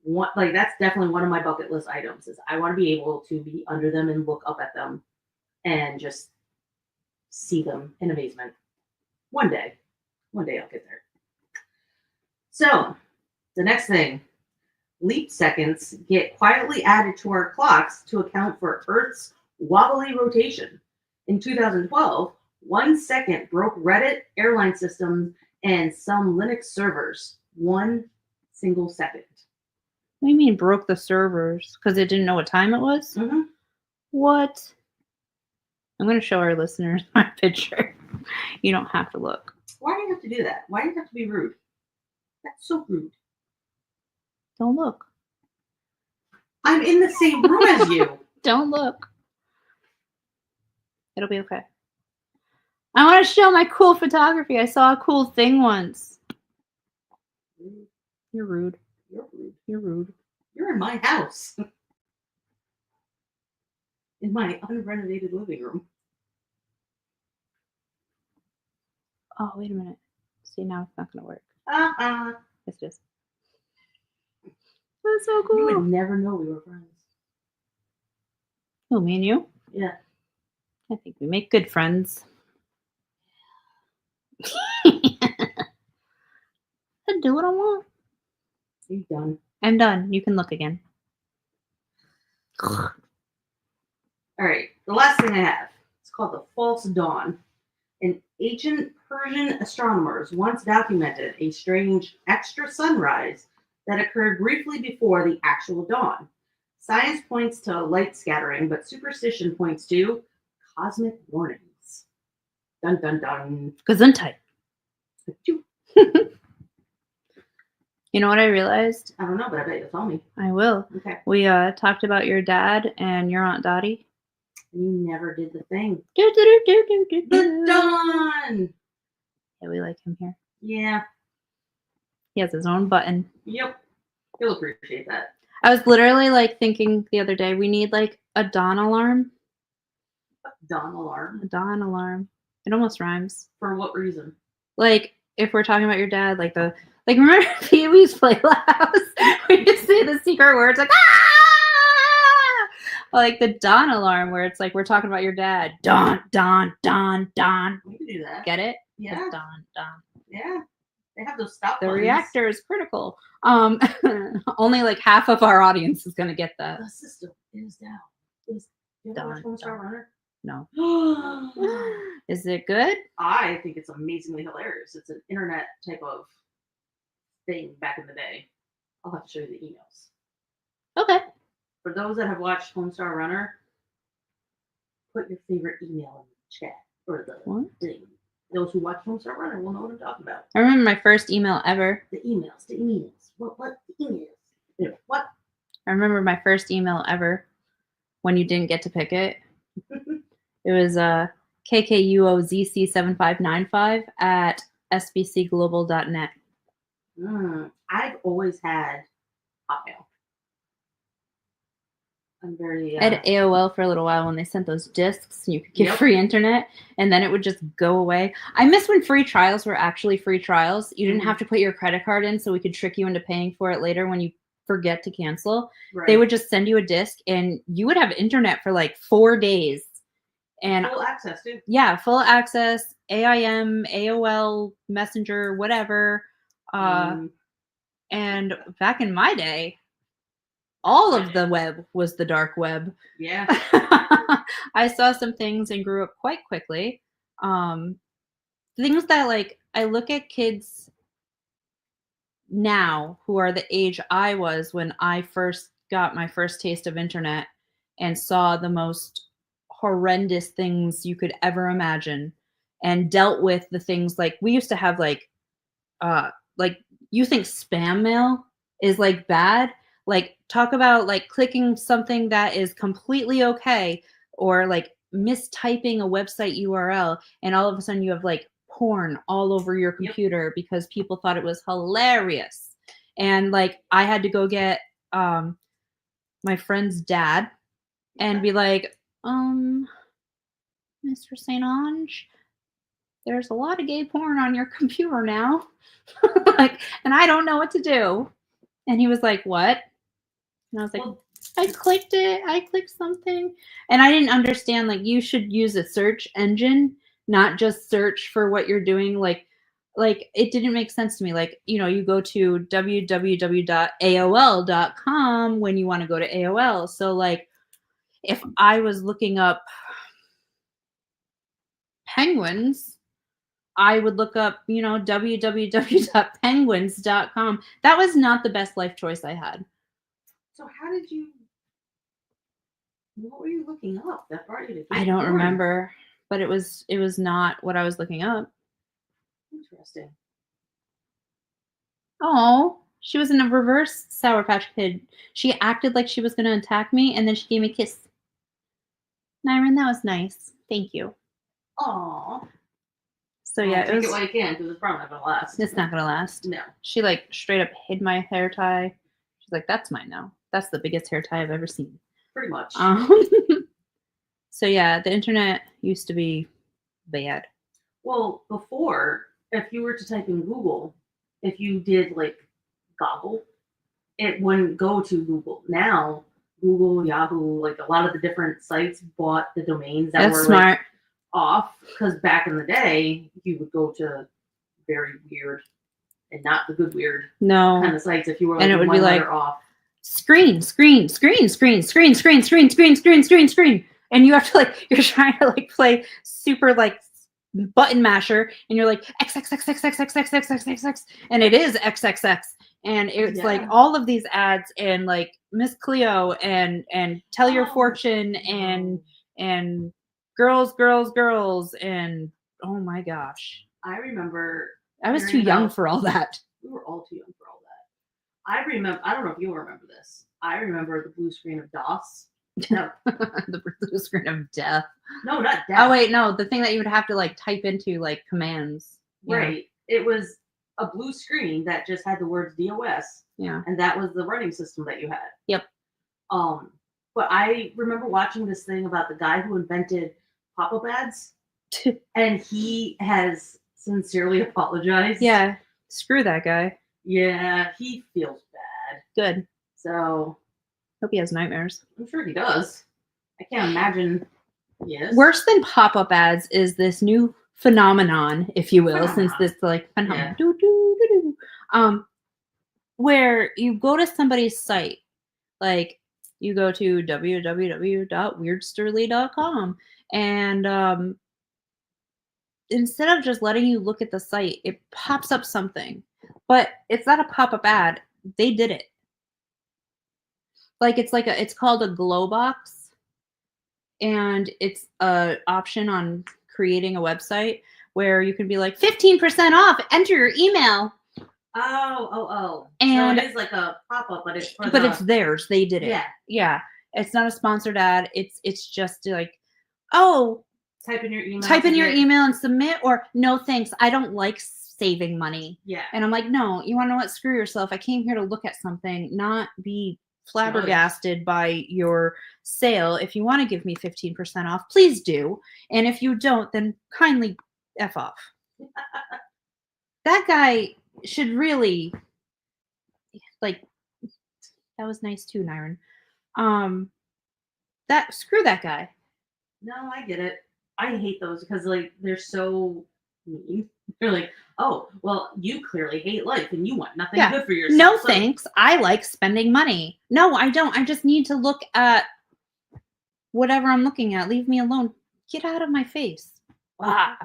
one, like, that's definitely one of my bucket list items is I want to be able to be under them and look up at them and just see them in amazement. One day I'll get there. So the next thing, leap seconds get quietly added to our clocks to account for Earth's wobbly rotation. In 2012, 1 second broke Reddit, airline systems, and some Linux servers. 1 single second. What do you mean broke the servers? Because it didn't know what time it was? Mm-hmm. What? I'm going to show our listeners my picture. You don't have to look. Why do you have to do that? Why do you have to be rude? That's so rude. Don't look. I'm in the same room as you. Don't look. It'll be okay. I want to show my cool photography. I saw a cool thing once. You're rude. You're rude. You're rude. You're in my house. In my unrenovated living room. Oh, wait a minute. See, now it's not going to work. It's just. That's so cool. You would never know we were friends. Who, me and you? Yeah. I think we make good friends. I do what I want. Are you done? I'm done. You can look again. All right. The last thing I have. It's called the false dawn. An ancient Persian astronomers once documented a strange extra sunrise that occurred briefly before the actual dawn. Science points to light scattering, but superstition points to cosmic warnings. Dun dun dun. Gesundheit. Achoo. You know what I realized? I don't know, but I bet you'll tell me. I will. Okay. We talked about your dad and your Aunt Dottie. You never did the thing. The The dawn. Yeah, we like him here. Yeah. He has his own button. Yep. He'll appreciate that. I was literally like thinking the other day, we need like a dawn alarm. Dawn alarm. A dawn alarm. It almost rhymes. For what reason? Like if we're talking about your dad, like remember Pee-wee's Playhouse? Where you say the secret words like ah! Like the dawn alarm where it's like we're talking about your dad. Dawn, dawn, dawn, dawn. We can do that. Get it? Yeah. It's dawn, dawn. Yeah. They have those stop The buttons. reactor is critical. Only like half of our audience is gonna get that. The system is down. You ever Dun, watch Homestar Runner? No. I Is it good? think it's amazingly hilarious. It's an internet type of thing back in the day. I'll have to show you the emails. Okay. For those that have watched Homestar Runner, put your favorite email in the chat or the What? thing. Those who watch Homestar Runner will know what I'm talking about. I remember my first email ever. The emails. What the emails? Anyway, what? I remember my first email ever when you didn't get to pick it. It was KKUOZC7595 at sbcglobal.net. I've always had Hotmail. I'm very. I had AOL for a little while when they sent those discs and you could get Yep. free internet and then it would just go away. I miss when free trials were actually free trials. You didn't have to put your credit card in so we could trick you into paying for it later when you forget to cancel. Right. They would just send you a disc and you would have internet for like 4 days. And full access too. yeah, full access, AIM, AOL, Messenger, whatever. And back in my day, all of the web was the dark web. Yeah. I saw some things and grew up quite quickly. Things that like I look at kids now who are the age I was when I first got my first taste of internet and saw the most horrendous things you could ever imagine and dealt with the things like we used to have like you think spam mail is like bad, like talk about like clicking something that is completely okay or like mistyping a website URL and all of a sudden you have like porn all over your computer because people thought it was hilarious. And like I had to go get my friend's dad and be like, Mr. St. Ange, there's a lot of gay porn on your computer now. Like, and I don't know what to do. And he was like, what? And I was like, I clicked it. I clicked something. And I didn't understand, like, you should use a search engine, not just search for what you're doing. Like it didn't make sense to me. Like, you know, you go to www.aol.com when you want to go to AOL. So like, if I was looking up penguins, I would look up, you know, www.penguins.com. That was not the best life choice I had. So what were you looking up that brought you to I don't remember, but it was not what I was looking up. Interesting. Oh, she was in a reverse Sour Patch Kid. She acted like she was going to attack me, and then she gave me a kiss. Nyron, that was nice. Thank you. Aww. So yeah, take it while you can because it's probably not gonna last. It's not gonna last. No. She like straight up hid my hair tie. She's like, "That's mine now. That's the biggest hair tie I've ever seen." Pretty much. So yeah, the internet used to be bad. Well, before, if you were to type in Google, if you did like Goggle, it wouldn't go to Google. Now, Google, Yahoo, like a lot of the different sites bought the domains that were smart. Like, off, because back in the day you would go to very weird and not the good weird kind of sites if you were like, and it would be like off. Screen, and you have to like you're trying to like play super like button masher and you're like XXXXXXXXXXX and it is XXX And it's like Yeah. all of these ads and like Miss Cleo and Tell Your Oh, Fortune and girls, girls, girls, and oh my gosh. I remember I was too hearing young about. for all that. We were all too young for all that. I remember. I don't know if you'll remember this. I remember the blue screen of DOS. No, The blue screen of death. no, not death. Oh wait, no, the thing that you would have to like type into like commands. Yeah. Right. It was a blue screen that just had the words DOS, Yeah. and that was the running system that you had. Yep. But I remember watching this thing about the guy who invented pop-up ads, and he has sincerely apologized. Yeah. Screw that guy. Yeah, he feels bad. Good. So Hope he has nightmares. I'm sure he does. I can't imagine. Yes. Worse than pop-up ads is this new phenomenon, if you will, since this like phenomenon, where you go to somebody's site, like you go to www.weirdsterly.com, and instead of just letting you look at the site, it pops up something, but it's not a pop-up ad. They did it. Like it's called a glow box, and it's a option on creating a website where you can be like 15% off, enter your email. Oh. And so it is like a pop-up, but it's for it's theirs. They did it. Yeah. Yeah. It's not a sponsored ad. It's just like, oh, type in your email. Type in your email and submit, or no thanks. I don't like saving money. Yeah. And I'm like, no, you want to know what? Screw yourself. I came here to look at something, not be flabbergasted by your sale. If you want to give me 15% off, please do. And if you don't, then kindly F off. That guy should really, like, that was nice too, Nyron. Screw that guy. No, I get it. I hate those because like they're so mean. They're like, oh, well, you clearly hate life and you want nothing good for yourself. No thanks. I like spending money. No, I don't. I just need to look at whatever I'm looking at. Leave me alone. Get out of my face. Ah.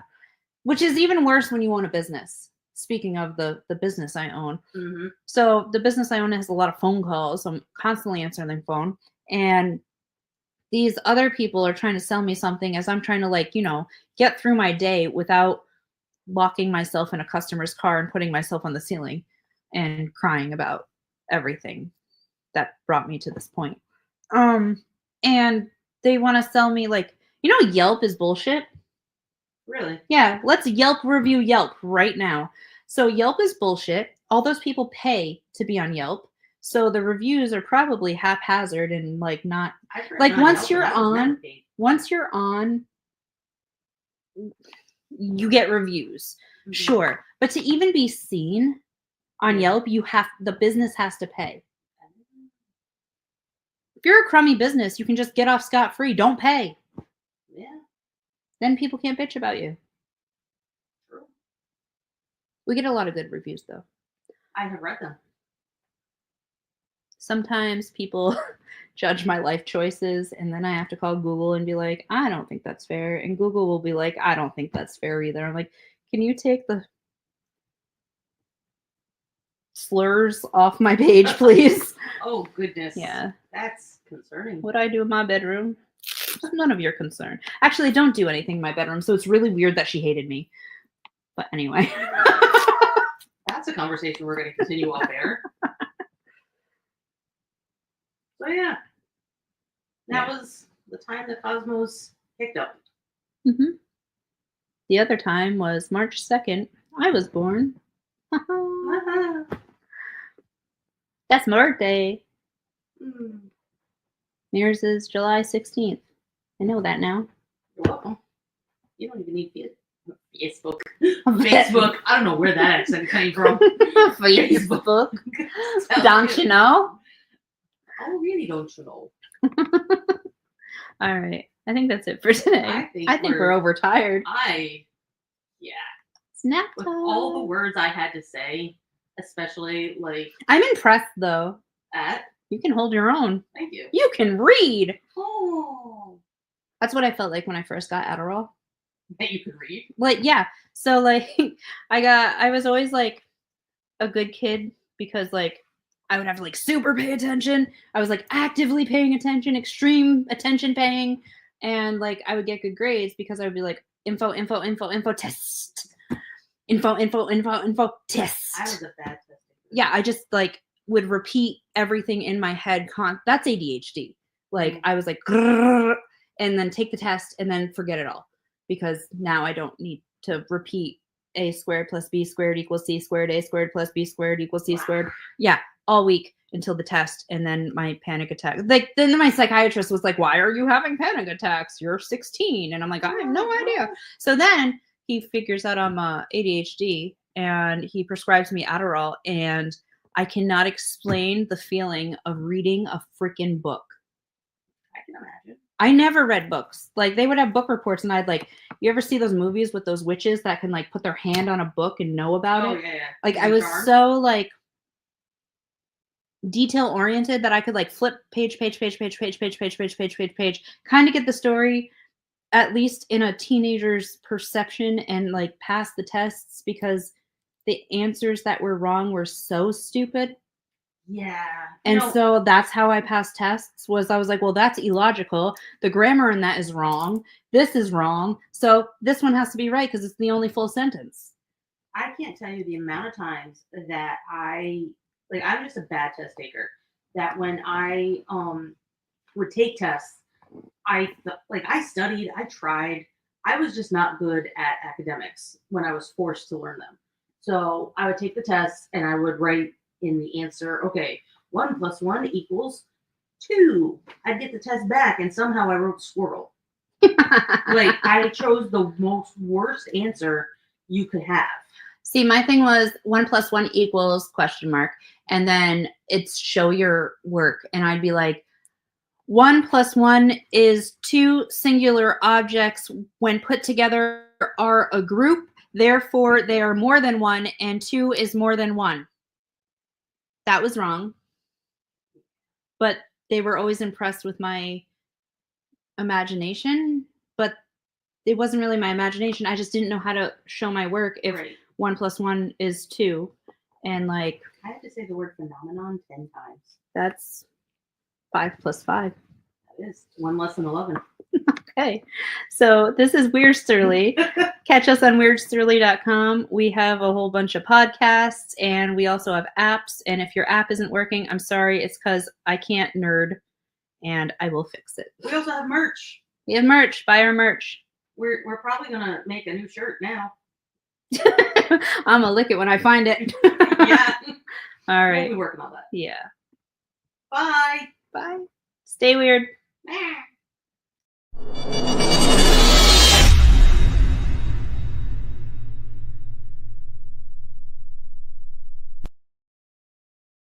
Which is even worse when you own a business. Speaking of the business I own. Mm-hmm. So the business I own has a lot of phone calls. So I'm constantly answering the phone. And these other people are trying to sell me something as I'm trying to, like, get through my day without locking myself in a customer's car and putting myself on the ceiling and crying about everything that brought me to this point. And they want to sell me, like, Yelp is bullshit. Really? Yeah, let's Yelp review Yelp right now. So Yelp is bullshit. All those people pay to be on Yelp. So the reviews are probably haphazard and like not like once you're on, you get reviews. Mm-hmm. Sure. But to even be seen on Yelp, the business has to pay. If you're a crummy business, you can just get off scot-free. Don't pay. Yeah. Then people can't bitch about you. True. We get a lot of good reviews though. I have read them. Sometimes people judge my life choices, and then I have to call Google and be like, I don't think that's fair. And Google will be like, I don't think that's fair either. I'm like, can you take the slurs off my page, please? Oh, goodness. Yeah. That's concerning. What I do in my bedroom? It's none of your concern. Actually, I don't do anything in my bedroom, so it's really weird that she hated me. But anyway. That's a conversation we're going to continue off air. So yeah, that was the time that Cosmos Hiccuped. Mm-hmm. The other time was March 2nd. I was born. That's my birthday. Yours is July 16th. I know that now. You're welcome. You don't even need Facebook. Facebook. I don't know where that accent came from. Facebook. Don't you know? Oh, really? Don't you know? All right. I think that's it for today. I think we're overtired. Yeah. Snap With time. all the words I had to say, especially like. I'm impressed though. At? You can hold your own. Thank you. You can read. Oh. That's what I felt like when I first got Adderall. That you could read? Like, yeah. So like I was always like a good kid because like I would have to like super pay attention. I was like actively paying attention, extreme attention paying, and like I would get good grades because I would be like info test, info test. I was a bad tester. Yeah, I just like would repeat everything in my head. That's ADHD. Like I was like, grrr, and then take the test and then forget it all because now I don't need to repeat a squared plus b squared equals c squared, a squared plus b squared equals c squared. Yeah, all week until the test, and then my panic attack. Like then my psychiatrist was like, "Why are you having panic attacks? You're 16," and I'm like, "I have no idea." So then he figures out I'm ADHD, and he prescribes me Adderall, and I cannot explain the feeling of reading a freaking book. I can imagine. I never read books. Like they would have book reports, and I'd like, you ever see those movies with those witches that can like put their hand on a book and know about it? Yeah. Like I was so like detail oriented that I could like flip page, kind of get the story at least in a teenager's perception and like pass the tests because the answers that were wrong were so stupid. Yeah. And so that's how I passed tests was I was like, well, that's illogical. The grammar in that is wrong. This is wrong. So this one has to be right because it's the only full sentence. I can't tell you the amount of times that I'm just a bad test taker. That when I would take tests, I studied, I tried. I was just not good at academics when I was forced to learn them. So I would take the tests and I would write in the answer, okay, 1 + 1 = 2. I'd get the test back and somehow I wrote squirrel. Like I chose the most worst answer you could have. See, my thing was 1 + 1 =, and then it's show your work. And I'd be like, 1 + 1 is 2 singular objects when put together are a group. Therefore, they are more than 1, and 2 is more than 1. That was wrong. But they were always impressed with my imagination. But it wasn't really my imagination. I just didn't know how to show my work if 1 + 1 is 2. And like I had to say the word phenomenon 10 times. That's 5 + 5. That is 1 less than 11. Okay. So this is Weirdsterly. Catch us on weirdsterly.com. We have a whole bunch of podcasts and we also have apps. And if your app isn't working, I'm sorry. It's because I can't nerd and I will fix it. We also have merch. We have merch. Buy our merch. We're probably going to make a new shirt now. I'm going to lick it when I find it. Yeah. All right. We'll be working on that. Yeah. Bye. Bye. Stay weird.